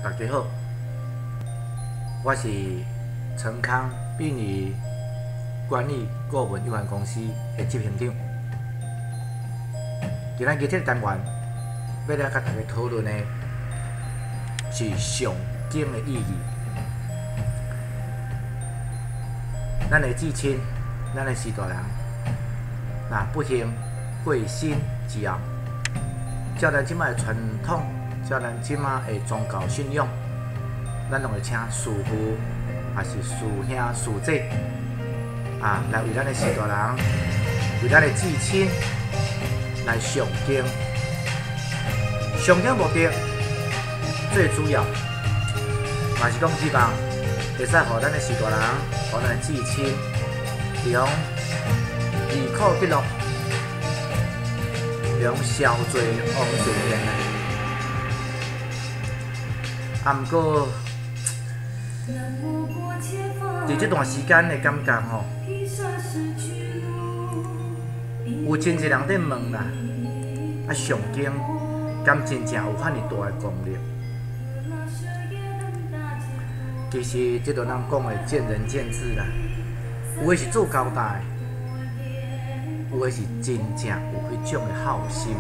大家好，我是成康殡仪管理顾问有限公司的执行长。今仔日这个单元要来甲大家讨论的是上经的意义。咱的至亲，咱的士大人，若不幸过身之后，照咱即摆的传统，照咱即摆的宗教信仰，咱拢会请师父，也是师兄师姐，来为咱的士大人，为咱的至亲来上经。上经目的最主要，嘛是讲希望会使互咱的士大人，互咱的至亲，用离苦得乐，用消罪往生天的。毋过，伫这段时间的感觉吼，有真侪人在问啦，上经敢真正有遐尼大的功力？其实这都咱讲的见仁见智啦。有的是做交代，有的是真正有迄种的好心。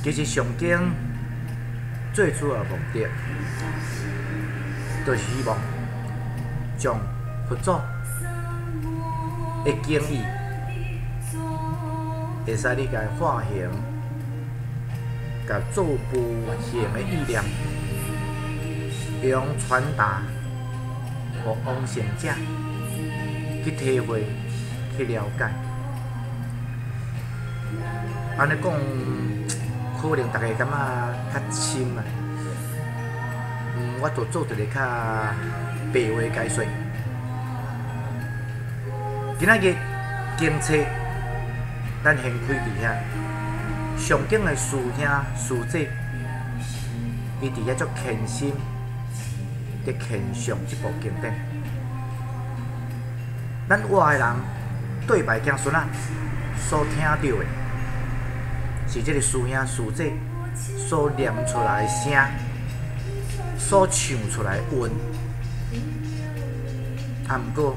其实上经最主要的目的，就是希望将佛祖的经义，会使你甲化形，甲做无形的意念，用传达予往生者去体会、去了解。安尼讲，可能大家感觉较深啊。我就做一个较白话解说。今仔日经册，咱先开伫遐。上经的师兄师姐，伊伫遐足虔心，伫虔上即部经典。咱活的人对拜子孙仔所听到的，是即个师兄师姐所念出来的声，所唱出来的韵。毋过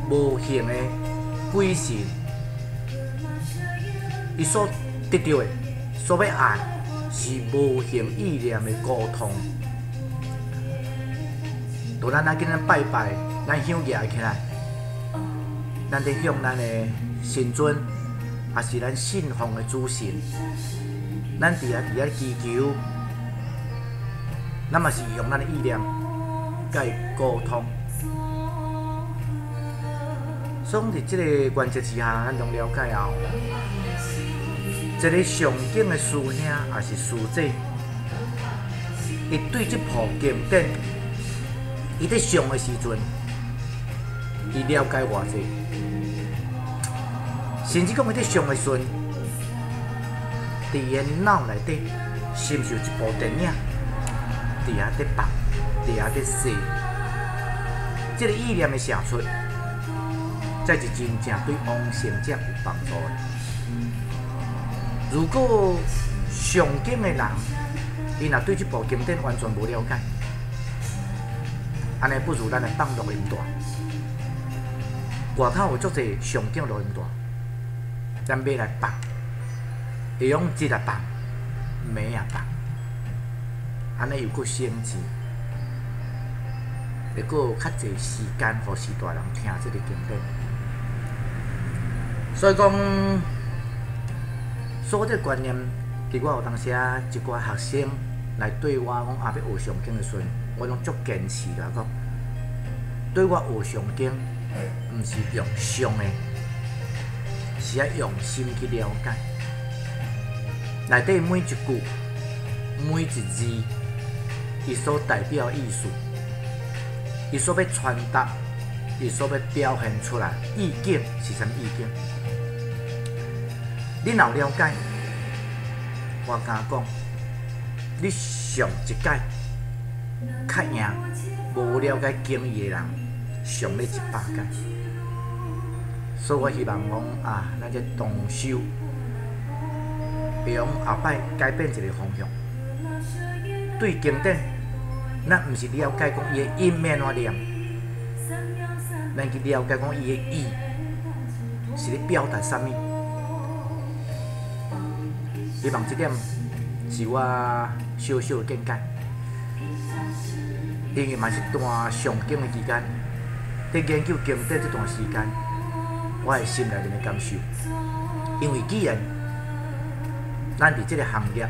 无形的鬼神，伊所得到的、所要爱，是无形意念的沟通。就咱今仔拜拜，咱香举起来，咱伫向咱的神尊，也是咱信奉的主神，咱伫遐祈求，咱嘛是用咱的意念甲伊沟通。所以伫即个原则之下，咱拢了解后，一个上经的师兄也是师姐，伊对即部经典，伊伫上的时阵，伊了解偌济，甚至讲伊伫上的时阵，伫伊的脑内底，是毋是有一部电影，伫遐伫放，伫遐伫说，即个意念的写出。才是真正对往生者有帮助的。如果上经的人，伊若对这部经典完全无了解，安尼不如咱来放录音带。外头有足侪上经录音带，咱买来放，会用一来放，暝也放，安尼又搁省钱，会搁有较侪时间，互士大人听这个经典。所以讲，所有这观念，伫我有当时一寡学生来对我讲要学上经的时阵，我拢足坚持啦，讲对我学上经，毋是用上的，是要用心去了解，内底每一句、每一字，伊所代表的意思，伊所要传达，伊所要表现出来意境是啥物意境？你若有了解，我敢讲，你上一届较赢无了解经义的人上你100届。所以我希望讲咱这同修，用后摆改变一个方向，对经典，咱毋是了解讲伊的音要安怎念，咱去了解讲伊的意是咧表达啥物。希望这点是我小小的见解，因为嘛是段上经的期间，在研究经典这段时间，我的心内面的感受。因为既然咱伫这个行业，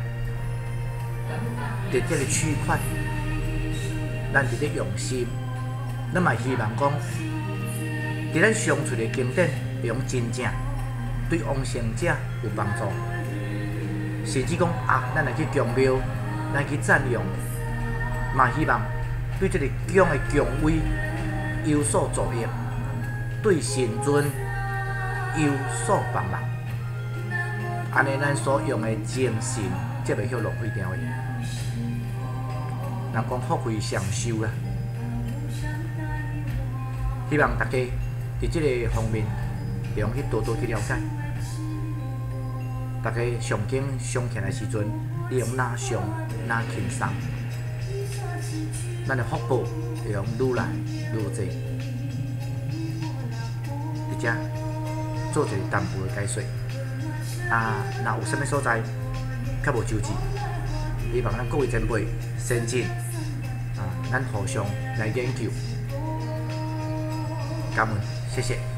伫这个区块，咱伫咧用心，咱嘛希望讲，伫咱上出的经典会用真正对往生者有帮助。甚至讲咱来去供庙，咱去赞扬，嘛希望对这个姜的姜位有所助益，对神尊有所帮忙。安尼咱所用的精神，才袂许浪费掉的。人讲福慧双修啦，希望大家伫这个方面会用去多多去了解。大家上经上欠的时阵，利用哪上哪轻松，咱的福报会用愈来愈济。伫遮做一个淡薄的解说。若有啥物所在较无周知，希望咱各位前辈先进咱互相来研究。感恩，谢谢。